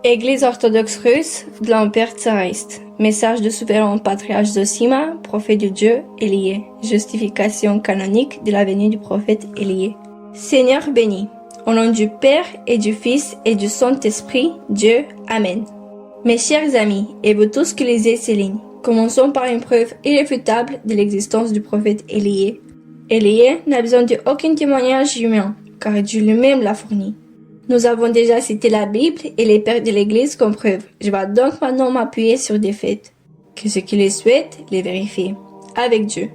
Église orthodoxe russe de l'Empire tsariste. Message du souverain patriarche Zosima, prophète de Dieu, Élie. Justification canonique de la venue du prophète Élie. Seigneur béni, au nom du Père et du Fils et du Saint-Esprit, Dieu, Amen. Mes chers amis, et vous tous qui lisez ces lignes, commençons par une preuve irréfutable de l'existence du prophète Élie. Élie n'a besoin d'aucun témoignage humain, car Dieu lui-même l'a fourni. Nous avons déjà cité la Bible et les pères de l'Église comme preuve. Je vais donc maintenant m'appuyer sur des faits, que ceux qui les souhaitent les vérifient, avec Dieu.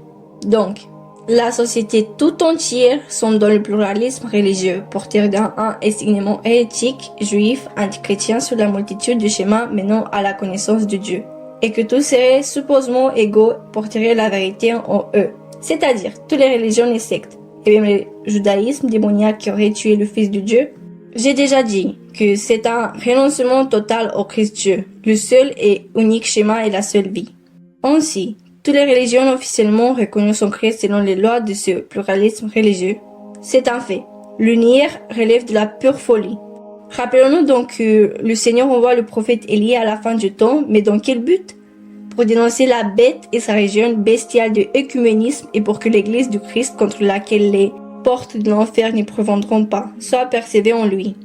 Donc, la société tout entière sont dans le pluralisme religieux, porteur d'un enseignement hérétique, juif, antichrétien sur la multitude de schémas menant à la connaissance de Dieu, et que tous seraient supposément égaux porteraient la vérité en eux, c'est-à-dire toutes les religions et sectes, et même le judaïsme démoniaque qui aurait tué le Fils de Dieu. J'ai déjà dit que c'est un renoncement total au Christ Dieu, le seul et unique schéma et la seule vie. Ainsi, toutes les religions officiellement reconnues son Christ selon les lois de ce pluralisme religieux. C'est un fait. L'unir relève de la pure folie. Rappelons-nous donc que le Seigneur envoie le prophète Élie à la fin du temps, mais dans quel but? Pour dénoncer la bête et sa région bestiale de œcuménisme et pour que l'Église du Christ contre laquelle les portes de l'enfer n'y prévaudront pas, soit percevée en lui.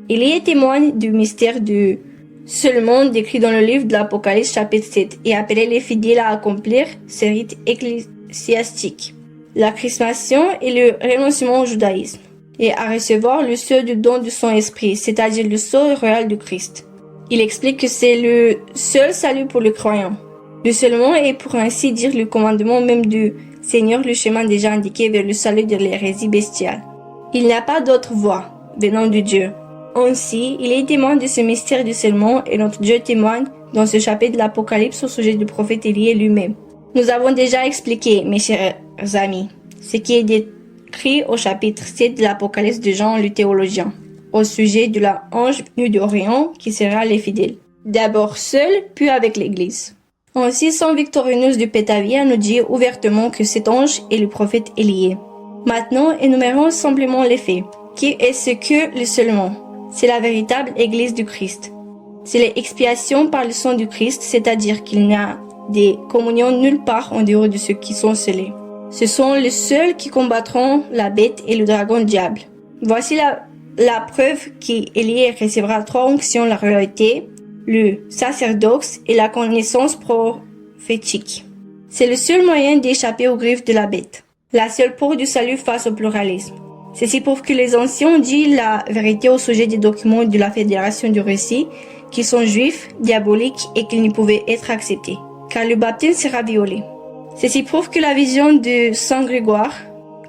Élie témoigne du mystère du seulement décrit dans le livre de l'Apocalypse chapitre 7 et appelait les fidèles à accomplir ce rite ecclésiastique, la chrismation et le renoncement au judaïsme, et à recevoir le sceau du don de son esprit, c'est-à-dire le sceau royal du Christ. Il explique que c'est le seul salut pour le croyant. Le seulement est pour ainsi dire le commandement même du Seigneur, le chemin déjà indiqué vers le salut de l'hérésie bestiale. Il n'y a pas d'autre voie venant de Dieu. Ainsi, il est témoin de ce mystère du seulement et notre Dieu témoigne dans ce chapitre de l'Apocalypse au sujet du prophète Élie lui-même. Nous avons déjà expliqué, mes chers amis, ce qui est décrit au chapitre 7 de l'Apocalypse de Jean le théologien, au sujet de la ange venu d'Orient qui sera les fidèles. D'abord seul, puis avec l'Église. Ainsi, Saint Victorinus de Pétavia nous dit ouvertement que cet ange est le prophète Élie. Maintenant, énumérons simplement les faits. Qui est ce que le seulement? C'est la véritable Église du Christ. C'est l'expiation par le sang du Christ, c'est-à-dire qu'il n'y a des communions nulle part en dehors de ceux qui sont scellés. Ce sont les seuls qui combattront la bête et le dragon diable. Voici la preuve qu'Élie recevra trois onctions, la royauté, le sacerdoce et la connaissance prophétique. C'est le seul moyen d'échapper aux griffes de la bête, la seule porte du salut face au pluralisme. Ceci prouve que les anciens ont dit la vérité au sujet des documents de la Fédération du Russie, qui sont juifs, diaboliques et qu'ils ne pouvaient être acceptés, car le baptême sera violé. Ceci prouve que la vision de Saint Grégoire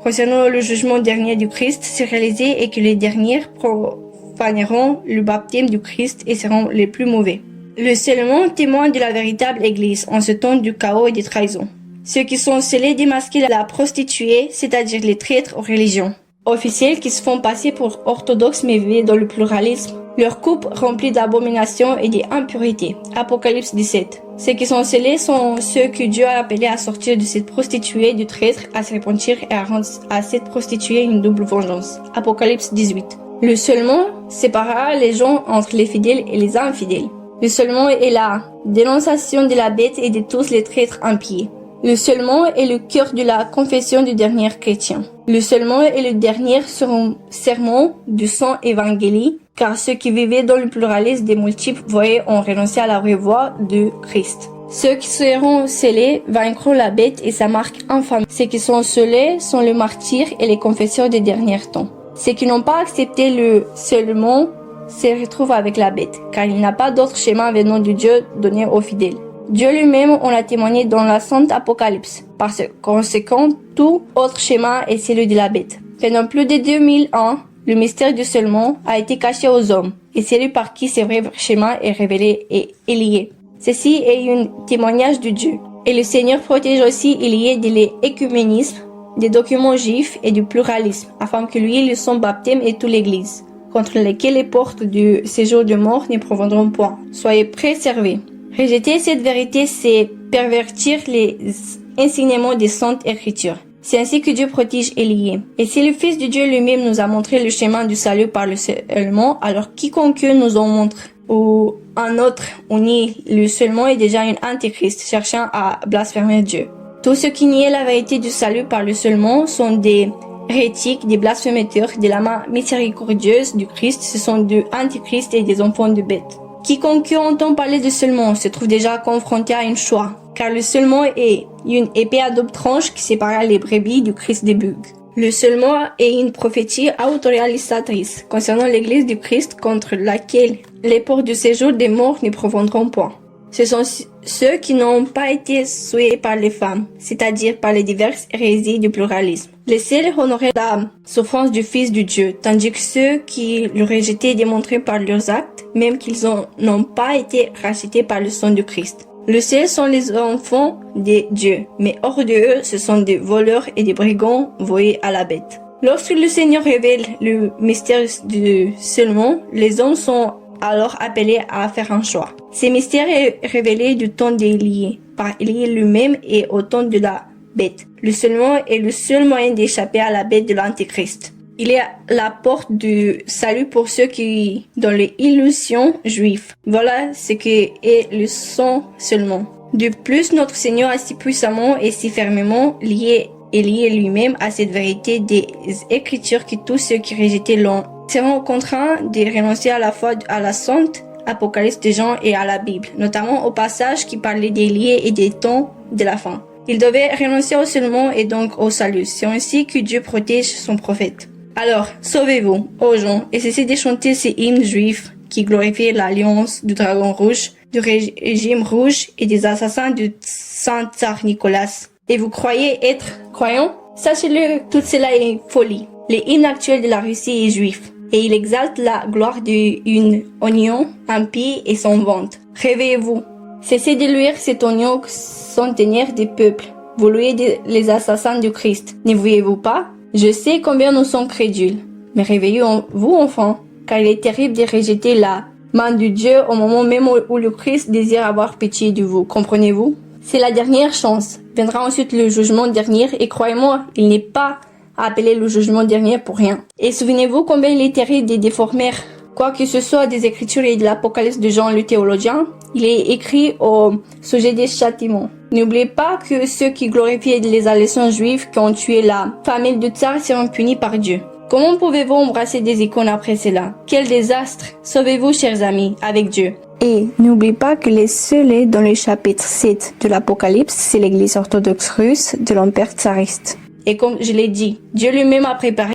concernant le jugement dernier du Christ s'est réalisée et que les derniers profaneront le baptême du Christ et seront les plus mauvais. Le seulement témoigne de la véritable Église en ce temps du chaos et des trahisons. Ceux qui sont scellés démasquent la prostituée, c'est-à-dire les traîtres aux religions officiels qui se font passer pour orthodoxes mais vivent dans le pluralisme. Leur coupe remplie d'abominations et d'impuretés. Apocalypse 17. Ceux qui sont scellés sont ceux que Dieu a appelés à sortir de cette prostituée du traître, à se repentir et à rendre à cette prostituée une double vengeance. Apocalypse 18. Le seulement séparera les gens entre les fidèles et les infidèles. Le seulement est la dénonciation de la bête et de tous les traîtres impies. Le seulement est le cœur de la confession du dernier chrétien. Le seulement est le dernier sermon du Saint Évangélie, car ceux qui vivaient dans le pluralisme des multiples voyaient ont renoncé à la vraie voie de Christ. Ceux qui seront scellés vaincront la bête et sa marque infâme. Ceux qui sont scellés sont les martyrs et les confesseurs des derniers temps. Ceux qui n'ont pas accepté le seulement se retrouvent avec la bête, car il n'y a pas d'autre schéma venant de Dieu donné aux fidèles. Dieu lui-même en a témoigné dans la Sainte Apocalypse. Par conséquent, tout autre schéma est celui de la bête. Pendant plus de 2000 ans, le mystère du seulement a été caché aux hommes, et celui par qui ce vrai schéma est révélé et lié. Ceci est un témoignage de Dieu. Et le Seigneur protège aussi Élie de l'écuménisme, des documents juifs et du pluralisme, afin que lui, son baptême et toute l'Église, contre lesquels les portes du séjour de mort ne prévaudront point, soyez préservés. Rejeter cette vérité, c'est pervertir les enseignements des Saintes Écritures. C'est ainsi que Dieu protège Élie. Et si le Fils de Dieu lui-même nous a montré le chemin du salut par le seulement, alors quiconque nous en montre ou un autre uni le seulement est déjà un antéchrist cherchant à blasphémer Dieu. Tous ceux qui nient la vérité du salut par le seulement sont des hérétiques, des blasphémateurs de la main miséricordieuse du Christ, ce sont des antichrists et des enfants de bêtes. Quiconque entend parler de seulement se trouve déjà confronté à une choix, car le seulement est une épée à double tranche qui sépare les brebis du Christ des bugs. Le seulement est une prophétie autoréalisatrice concernant l'Église du Christ contre laquelle les portes du séjour des morts ne proviendront point. Ce sont ceux qui n'ont pas été souillés par les femmes, c'est-à-dire par les diverses hérésies du pluralisme. Les seuls honoraient la souffrance du Fils de Dieu, tandis que ceux qui le rejetaient démontraient par leurs actes, même qu'ils n'ont pas été rachetés par le sang du Christ. Le ciel sont les enfants de Dieu, mais hors de eux, ce sont des voleurs et des brigands voués à la bête. Lorsque le Seigneur révèle le mystère du seulement, les hommes sont alors appelés à faire un choix. Ce mystère est révélé du temps d'Élie, par Élie lui-même et au temps de la bête. Le seulement est le seul moyen d'échapper à la bête de l'Antéchrist. Il est la porte du salut pour ceux qui, dans les illusions juives. Voilà ce que est le sang seulement. De plus, notre Seigneur a si puissamment et si fermement lié lui-même à cette vérité des Écritures que tous ceux qui rejetaient l'ont seront contraints de renoncer à la foi à la sainte Apocalypse de Jean et à la Bible, notamment au passage qui parlait des liés et des temps de la fin. Ils devaient renoncer au seulement et donc au salut. C'est ainsi que Dieu protège son prophète. Alors, sauvez-vous, ô gens, et cessez de chanter ces hymnes juifs qui glorifient l'alliance du dragon rouge, du régime rouge et des assassins du Saint Tsar Nicolas. Et vous croyez être croyants? Sachez-le, tout cela est folie. Les hymnes actuels de la Russie est juif, et il exalte la gloire d'une oignon impie et son ventre. Réveillez-vous. Cessez de lire cet oignon centenaire des peuples. Vous louez les assassins du Christ. Ne voyez-vous pas? Je sais combien nous sommes crédules. Mais réveillez-vous enfants, car il est terrible de rejeter la main de Dieu au moment même où le Christ désire avoir pitié de vous. Comprenez-vous? C'est la dernière chance. Viendra ensuite le jugement dernier, et croyez-moi, il n'est pas appelé le jugement dernier pour rien. Et souvenez-vous combien il est terrible de déformer quoi que ce soit des Écritures et de l'Apocalypse de Jean le théologien. Il est écrit au sujet des châtiments. N'oubliez pas que ceux qui glorifient les allégeances juives qui ont tué la famille de Tsar seront punis par Dieu. Comment pouvez-vous embrasser des icônes après cela? Quel désastre! Sauvez-vous, chers amis, avec Dieu. Et n'oubliez pas que les seuls dans le chapitre 7 de l'Apocalypse, c'est l'Église orthodoxe russe de l'Empire tsariste. Et comme je l'ai dit, Dieu lui-même a préparé